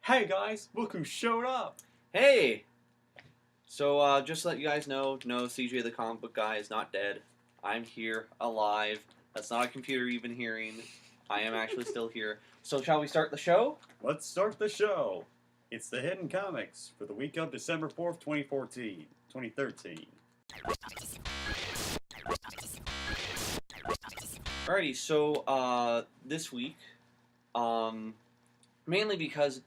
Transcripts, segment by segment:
Hey guys, look who showed up! Hey! So, just to let you guys know, no, CJ the comic book guy is not dead. I'm here, alive. That's not a computer you've been hearing. I am actually still here. So, shall we start the show? Let's start the show! It's the Hidden Comics for the week of December 4th, 2013. Alrighty, so, this week, mainly because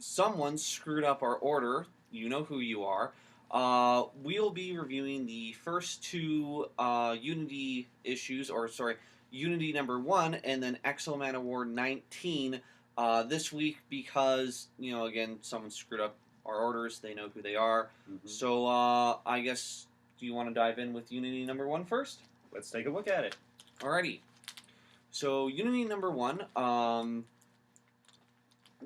someone screwed up our order, you know who you are, we'll be reviewing the first two Unity issues, Unity number 1 and then XMen Award 19 this week because, again, someone screwed up our orders. They know who they are. Mm-hmm. So, I guess, do you want to dive in with Unity number 1 first? Let's take a look at it. Alrighty. So, Unity number 1,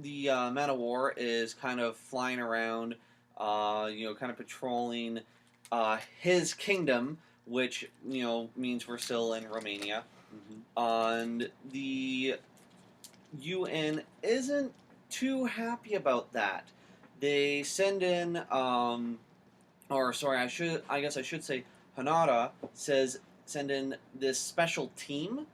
the Man of War is kind of flying around, kind of patrolling his kingdom, which, means we're still in Romania. Mm-hmm. And the UN isn't too happy about that. They send in, I guess I should say, Hanada send in this special team,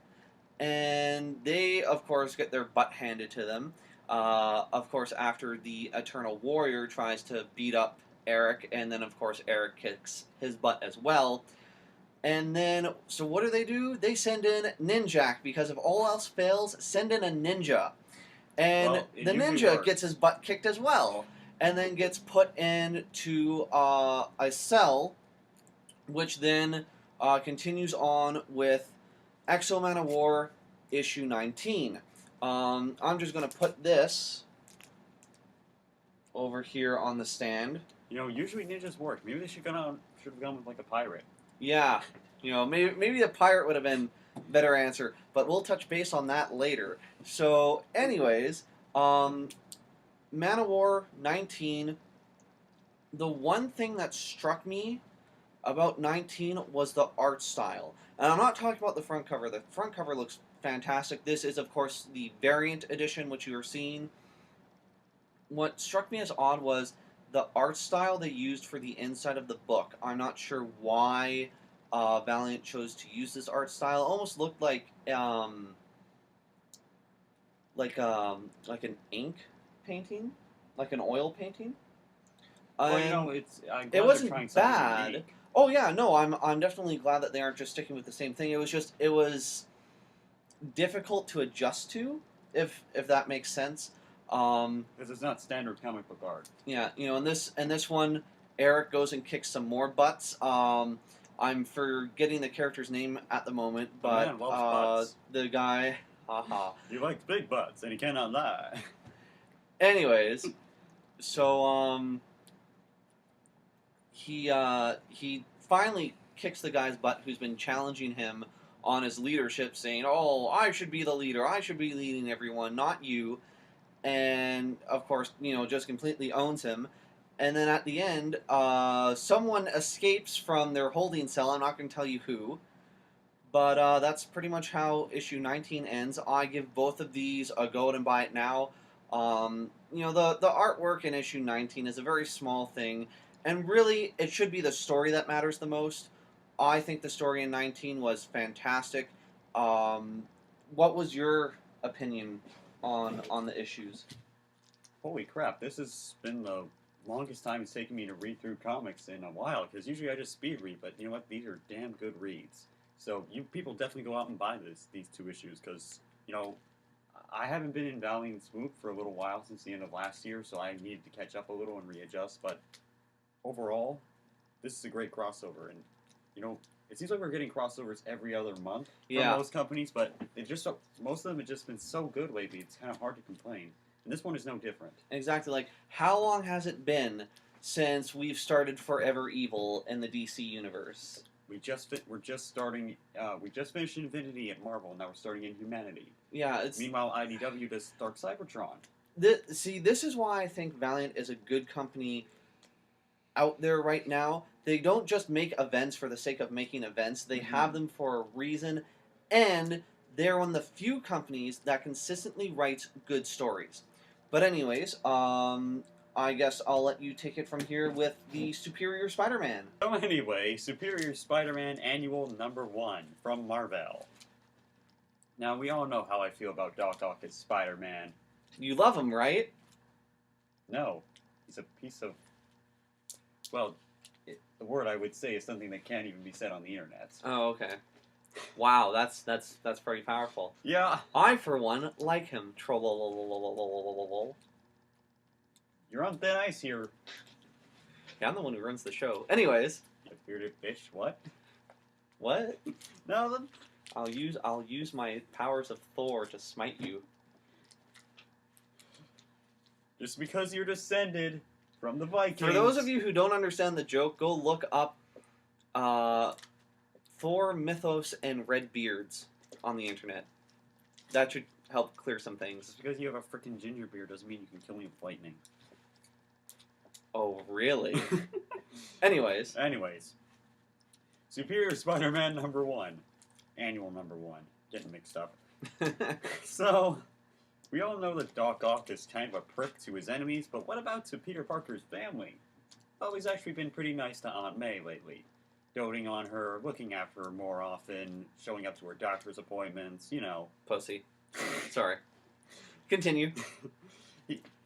and they, of course, get their butt handed to them. Of course, after the Eternal Warrior tries to beat up Eric, and then, of course, Eric kicks his butt as well. And then, so what do? They send in Ninjak, because if all else fails, send in a ninja. And the ninja gets his butt kicked as well, and then gets put into a cell, which then continues on with XMen of War issue 19. I'm just going to put this over here on the stand. Usually ninjas work. Maybe they should have gone with like a pirate. Yeah, maybe the pirate would have been a better answer, but we'll touch base on that later. So, anyways, Man of War 19, the one thing that struck me about 19 was the art style. And I'm not talking about the front cover. The front cover looks fantastic. This is, of course, the variant edition, which you are seeing. What struck me as odd was the art style they used for the inside of the book. I'm not sure why Valiant chose to use this art style. It almost looked like an ink painting, like an oil painting. Well, it wasn't bad. Unique. Oh yeah, no, I'm definitely glad that they aren't just sticking with the same thing. It was difficult to adjust to, if that makes sense. Because it's not standard comic book art. Yeah, in this one, Eric goes and kicks some more butts. I'm forgetting the character's name at the moment, but man loves butts. The guy, haha. He likes big butts, and he cannot lie. Anyways, so he finally kicks the guy's butt who's been challenging him on his leadership, saying, "Oh, I should be the leader. I should be leading everyone, not you." And, of course, just completely owns him. And then at the end, someone escapes from their holding cell. I'm not going to tell you who. But that's pretty much how issue 19 ends. I give both of these a go and buy it now. The artwork in issue 19 is a very small thing. And really, it should be the story that matters the most. I think the story in 19 was fantastic. What was your opinion on the issues? Holy crap, this has been the longest time it's taken me to read through comics in a while, because usually I just speed read, but you know what, these are damn good reads. So you people definitely go out and buy these two issues, because, I haven't been in Valiant's swoop for a little while since the end of last year, so I needed to catch up a little and readjust, but overall, this is a great crossover, and, it seems like we're getting crossovers every other month from most companies, but most of them have just been so good lately, it's kind of hard to complain. And this one is no different. Exactly. Like, how long has it been since we've started Forever Evil in the DC universe? We're just finished Infinity at Marvel, and now we're starting in Humanity. Yeah. Meanwhile, IDW does Dark Cybertron. This is why I think Valiant is a good company out there right now. They don't just make events for the sake of making events. They have them for a reason, and they're one of the few companies that consistently writes good stories. But anyways, I guess I'll let you take it from here with the Superior Spider-Man. So anyway, Superior Spider-Man Annual #1 from Marvel. Now, we all know how I feel about Doc Ock as Spider-Man. You love him, right? No, he's a piece of... Well, the word I would say is something that can't even be said on the internet. Oh, okay. Wow, that's pretty powerful. Yeah. I, for one, like him. Troll. You're on thin ice here. Yeah, I'm the one who runs the show. Anyways, You bearded fish, what? what? No, I'll use my powers of Thor to smite you. just because you're descended from the Vikings. For those of you who don't understand the joke, go look up Thor, Mythos, and Red Beards on the internet. That should help clear some things. Just because you have a freaking ginger beard doesn't mean you can kill me with lightning. Oh, really? Anyways. Superior Spider-Man #1. Annual #1. Getting mixed up. So, we all know that Doc Ock is kind of a prick to his enemies, but what about to Peter Parker's family? Well, he's actually been pretty nice to Aunt May lately. Doting on her, looking after her more often, showing up to her doctor's appointments, you know. Pussy. Sorry. Continue.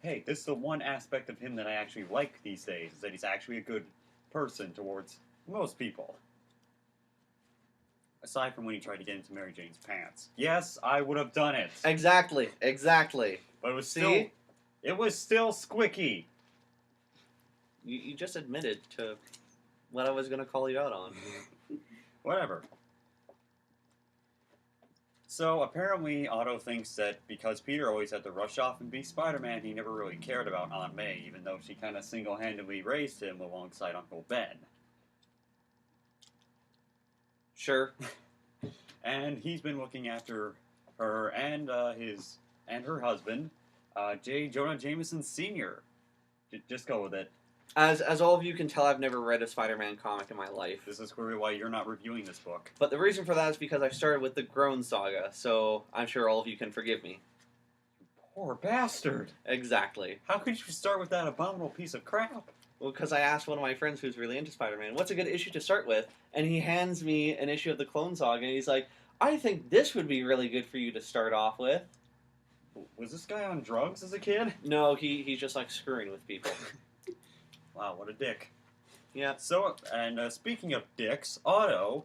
Hey, this is the one aspect of him that I actually like these days, is that he's actually a good person towards most people. Aside from when he tried to get into Mary Jane's pants. Yes, I would have done it. Exactly. But it was See? still squicky. You just admitted to what I was going to call you out on. Whatever. So, apparently, Otto thinks that because Peter always had to rush off and be Spider-Man, he never really cared about Aunt May, even though she kind of single-handedly raised him alongside Uncle Ben. Sure. And he's been looking after her and her husband, J. Jonah Jameson Sr. Just go with it. As all of you can tell, I've never read a Spider-Man comic in my life. This is clearly why you're not reviewing this book. But the reason for that is because I started with the Grown Saga, so I'm sure all of you can forgive me. Poor bastard. Exactly. How could you start with that abominable piece of crap? Well, because I asked one of my friends who's really into Spider-Man, what's a good issue to start with? And he hands me an issue of the Clone Saga, and he's like, I think this would be really good for you to start off with. Was this guy on drugs as a kid? No, he's just like screwing with people. Wow, what a dick. Yeah. So, and speaking of dicks, Otto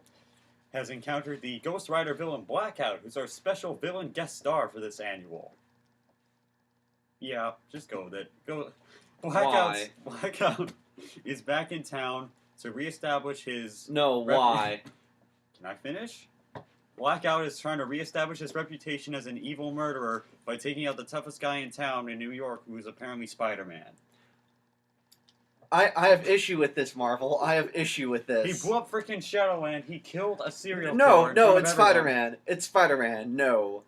has encountered the Ghost Rider villain Blackout, who's our special villain guest star for this annual. Yeah, just go with it. Go. Blackout is back in town to reestablish his... No, why? Can I finish? Blackout is trying to reestablish his reputation as an evil murderer by taking out the toughest guy in town in New York, who is apparently Spider-Man. I have issue with this, Marvel. I have issue with this. He blew up freaking Shadowland. He killed a serial killer. No, in front of it's everyone. Spider-Man. It's Spider-Man. No.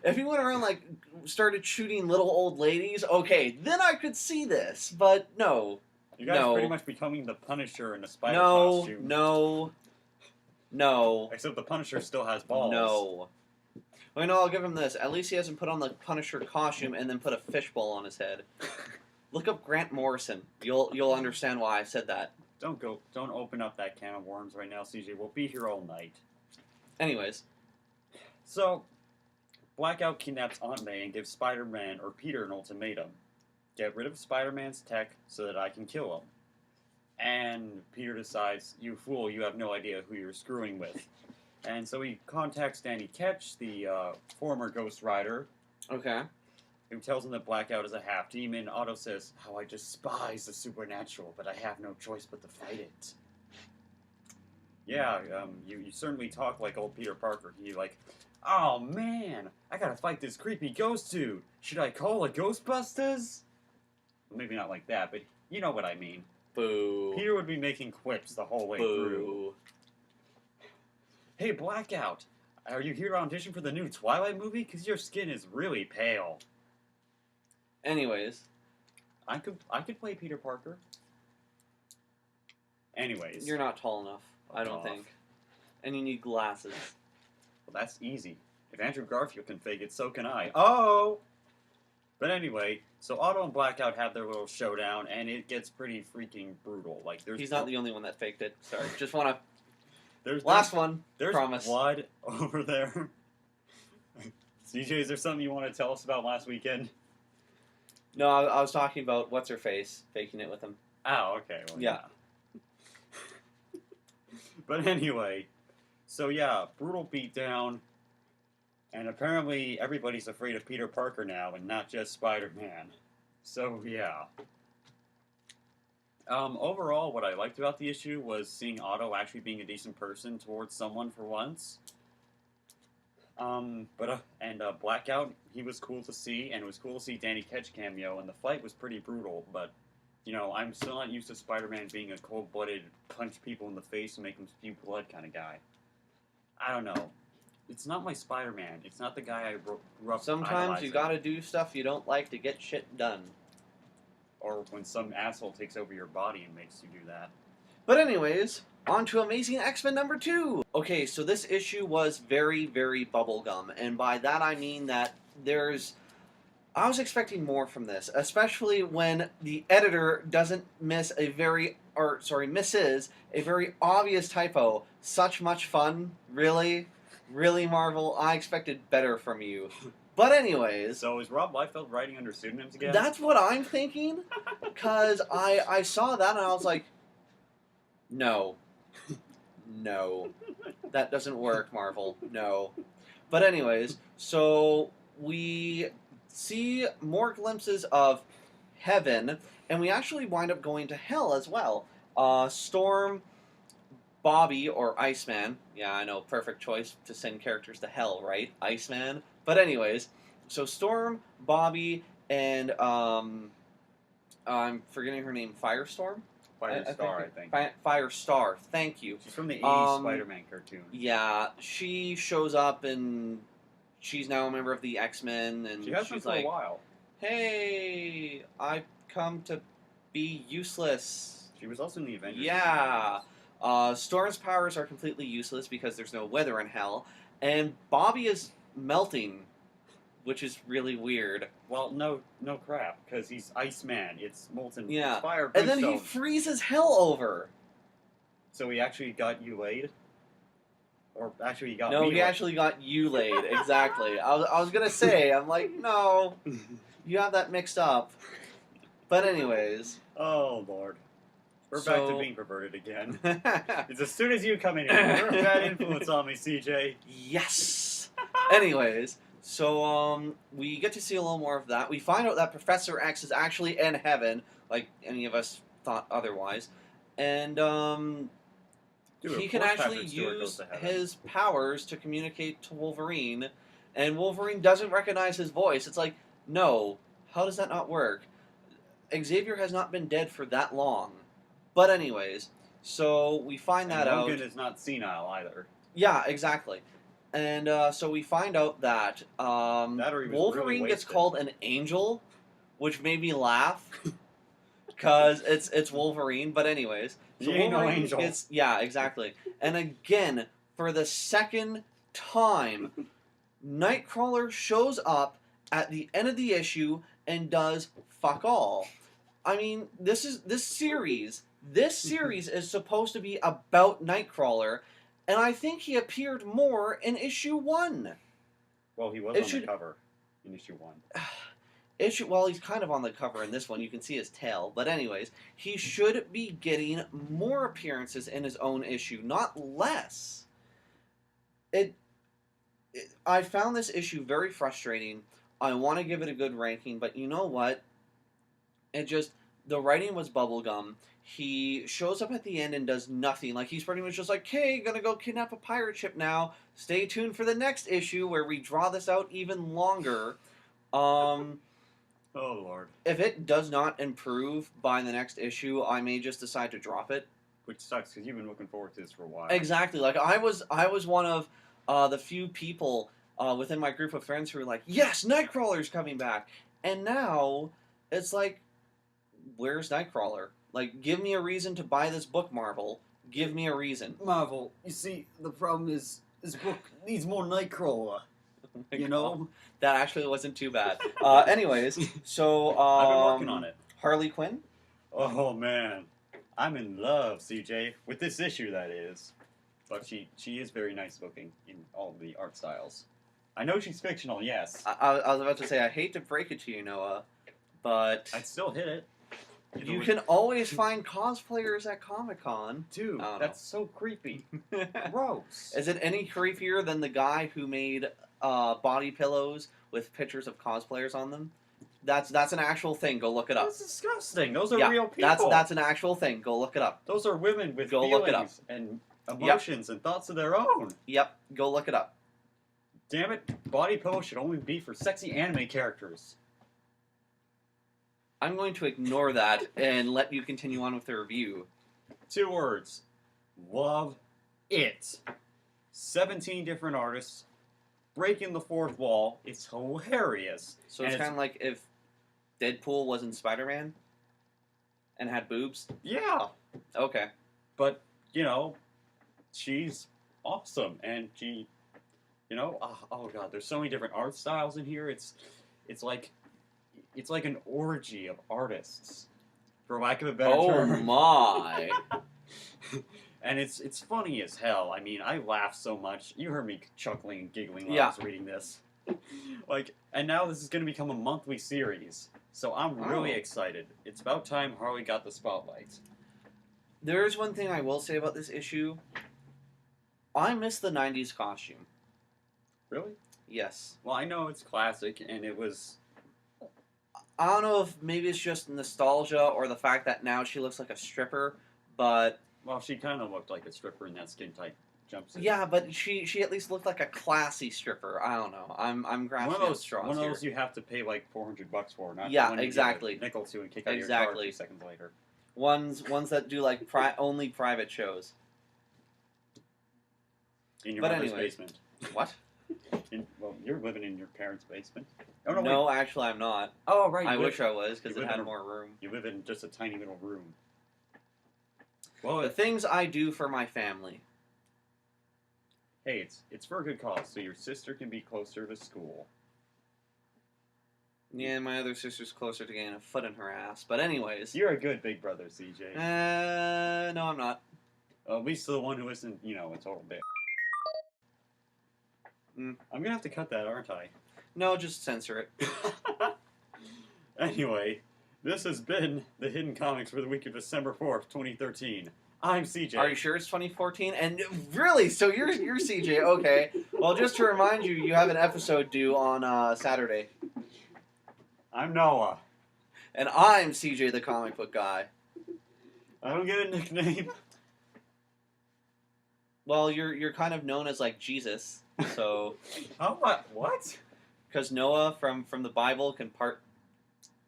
If he went around, like, started shooting little old ladies, okay, then I could see this. But no. You guys are pretty much becoming the Punisher in a spider No. Except the Punisher still has balls. No. Well, no, I'll give him this. At least he hasn't put on the Punisher costume and then put a fishbowl on his head. Look up Grant Morrison. You'll understand why I said that. Don't open up that can of worms right now, CJ. We'll be here all night. Anyways. So, Blackout kidnaps Aunt May and gives Spider-Man or Peter an ultimatum. Get rid of Spider-Man's tech so that I can kill him. And Peter decides, you fool, you have no idea who you're screwing with. And so he contacts Danny Ketch, the former Ghost Rider. Okay. Who tells him that Blackout is a half-demon. Otto says, how I despise the supernatural, but I have no choice but to fight it. Yeah, you certainly talk like old Peter Parker. He like, oh man, I gotta fight this creepy ghost dude. Should I call a Ghostbusters? Maybe not like that, but you know what I mean. Boo. Peter would be making quips the whole way through. Hey, Blackout, are you here to audition for the new Twilight movie? Because your skin is really pale. Anyways. I could play Peter Parker. Anyways. You're not tall enough, I don't think. And you need glasses. Well, that's easy. If Andrew Garfield can fake it, so can I. Oh! But anyway, so Otto and Blackout have their little showdown, and it gets pretty freaking brutal. Like there's He's not the only one that faked it. Sorry, just wanna there's last one. there's Promise. blood over there. CJ, is there something you want to tell us about last weekend? No, I was talking about what's her face faking it with him. Oh, okay. Well, Yeah. But anyway, so yeah, brutal beatdown, and apparently everybody's afraid of Peter Parker now, and not just Spider-Man. So yeah. Overall, what I liked about the issue was seeing Otto actually being a decent person towards someone for once. Blackout, he was cool to see, and it was cool to see Danny Ketch cameo, and the fight was pretty brutal, but, you know, I'm still not used to Spider-Man being a cold-blooded, punch people in the face and make them spew blood kind of guy. I don't know. It's not my Spider-Man. It's not the guy I grew up Sometimes idolizing. you gotta do stuff you don't like to get shit done. Or when some asshole takes over your body and makes you do that. But anyways, on to Amazing X-Men number 2! Okay, so this issue was very, very bubblegum, and by that I mean that I was expecting more from this, especially when the editor doesn't misses a very obvious typo. Such much fun, really? Really, Marvel? I expected better from you. But anyways... So is Rob Liefeld writing under pseudonyms again? That's what I'm thinking, because I saw that and I was like, no. No. That doesn't work, Marvel. No. But anyways, so we see more glimpses of heaven, and we actually wind up going to hell as well. Storm, Bobby, or Iceman. Yeah, I know, perfect choice to send characters to hell, right? Iceman. But anyways, so Storm, Bobby, and I'm forgetting her name, Firestorm? Firestar, I think. Firestar, thank you. She's from the 80s Spider-Man cartoon. Yeah, she shows up and she's now a member of the X-Men, and She has been she's for like, a while. hey, I've come to be useless. She was also in the Avengers. Yeah. Storm's powers are completely useless because there's no weather in hell, and Bobby is melting, which is really weird. Well, no crap, because he's Iceman. It's molten Yeah. fire. And then he freezes hell over. So he actually got you laid? Or actually he got No, me he laid. actually got you laid, exactly. I was gonna say, I'm like, no, you have that mixed up. But anyways. Oh, Lord. We're back to being perverted again. It's as soon as you come in here. You're a bad influence on me, CJ. Yes! Anyways, so we get to see a little more of that. We find out that Professor X is actually in heaven, like any of us thought otherwise. And Dude, he of can course actually Patrick Stewart goes use to heaven. his powers to communicate to Wolverine, and Wolverine doesn't recognize his voice. It's like, no, how does that not work? Xavier has not been dead for that long. But anyways, so we find that out. Logan is not senile either. Yeah, exactly. And so we find out that Wolverine really gets wasted. called an angel, which made me laugh because it's Wolverine. But anyways, so He ain't no Wolverine angel. gets, yeah, exactly. And again, for the second time, Nightcrawler shows up at the end of the issue and does fuck all. I mean, this series is supposed to be about Nightcrawler, and I think he appeared more in issue 1. Well, he was on the cover in issue 1. Well, he's kind of on the cover in this one. You can see his tail. But anyways, he should be getting more appearances in his own issue, not less. I found this issue very frustrating. I want to give it a good ranking, but you know what? The writing was bubblegum. He shows up at the end and does nothing. Like, he's pretty much just like, hey, gonna go kidnap a pirate ship now. Stay tuned for the next issue where we draw this out even longer. Oh, Lord. If it does not improve by the next issue, I may just decide to drop it. Which sucks, because you've been looking forward to this for a while. Exactly. Like, I was one of the few people within my group of friends who were like, yes, Nightcrawler's coming back. And now, it's like, where's Nightcrawler? Like, give me a reason to buy this book, Marvel. Give me a reason. Marvel, you see, the problem is this book needs more Nightcrawler. You know? That actually wasn't too bad. Anyways, so I've been working on it. Harley Quinn. Oh man, I'm in love, CJ, with this issue. That is, but she is very nice looking in all the art styles. I know she's fictional, yes. I was about to say, I hate to break it to you, Noah, but I'd still hit it. you can always find cosplayers at Comic-Con. Dude, I don't that's so creepy. Gross. Is it any creepier than the guy who made body pillows with pictures of cosplayers on them? That's an actual thing. Go look it up. That's disgusting. Those are real people. That's an actual thing. Go look it up. Those are women with Go feelings look it up. and emotions and thoughts of their own. Yep, go look it up. Damn it, body pillows should only be for sexy anime characters. I'm going to ignore that and let you continue on with the review. 2 words. Love it. 17 different artists. Breaking the fourth wall. It's hilarious. So it's kind of like if Deadpool wasn't SpiderMan and had boobs? Yeah. Okay. But, you know, she's awesome. And she, you know, oh god, there's so many different art styles in here. It's like an orgy of artists, for lack of a better term. Oh my. And it's funny as hell. I mean, I laugh so much. You heard me chuckling and giggling while I was reading this. And now this is going to become a monthly series. So I'm really excited. It's about time Harley got the spotlight. There's one thing I will say about this issue. I miss the 90s costume. Really? Yes. Well, I know it's classic, and it was... I don't know if maybe it's just nostalgia or the fact that now she looks like a stripper, but... Well, she kind of looked like a stripper in that skin-tight jumpsuit. Yeah, but she at least looked like a classy stripper. I don't know. I'm grasping at straws One of those here. you have to pay like $400 for, not Yeah, one you exactly. give a nickel to and kick out your car a few seconds later. Ones that do like only private shows. In your But mother's anyway. basement. What? Well, you're living in your parents' basement. Oh, no, No, wait. actually I'm not. Oh, right. I wish I was because you it live had in a- more room. You live in just a tiny little room. Well, The things I do for my family. hey, it's for a good cause, so your sister can be closer to school. Yeah, my other sister's closer to getting a foot in her ass. But anyways. You're a good big brother, CJ. No, I'm not. At least the one who isn't, you know, a total bitch. Mm. I'm gonna have to cut that, aren't I? No, just censor it. Anyway, this has been the Hidden Comics for the week of December 4th, 2013. I'm CJ. Are you sure it's 2014? And really, so you're CJ, okay. Well, just to remind you, you have an episode due on Saturday. I'm Noah. And I'm CJ the comic book guy. I don't get a nickname. Well, you're kind of known as like Jesus, so Oh, what? because Noah from the Bible can part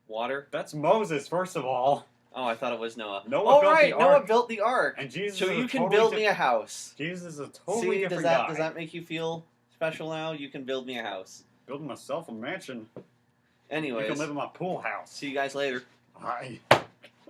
water. That's Moses, first of all. Oh, I thought it was Noah. Noah built the Noah ark. built the ark. And Jesus So is you a can totally build me a house. Jesus is a totally See, different guy. does that make you feel special now? You can build me a house. Building myself a mansion. You Anyways, can live in my pool house. see you guys later. Bye.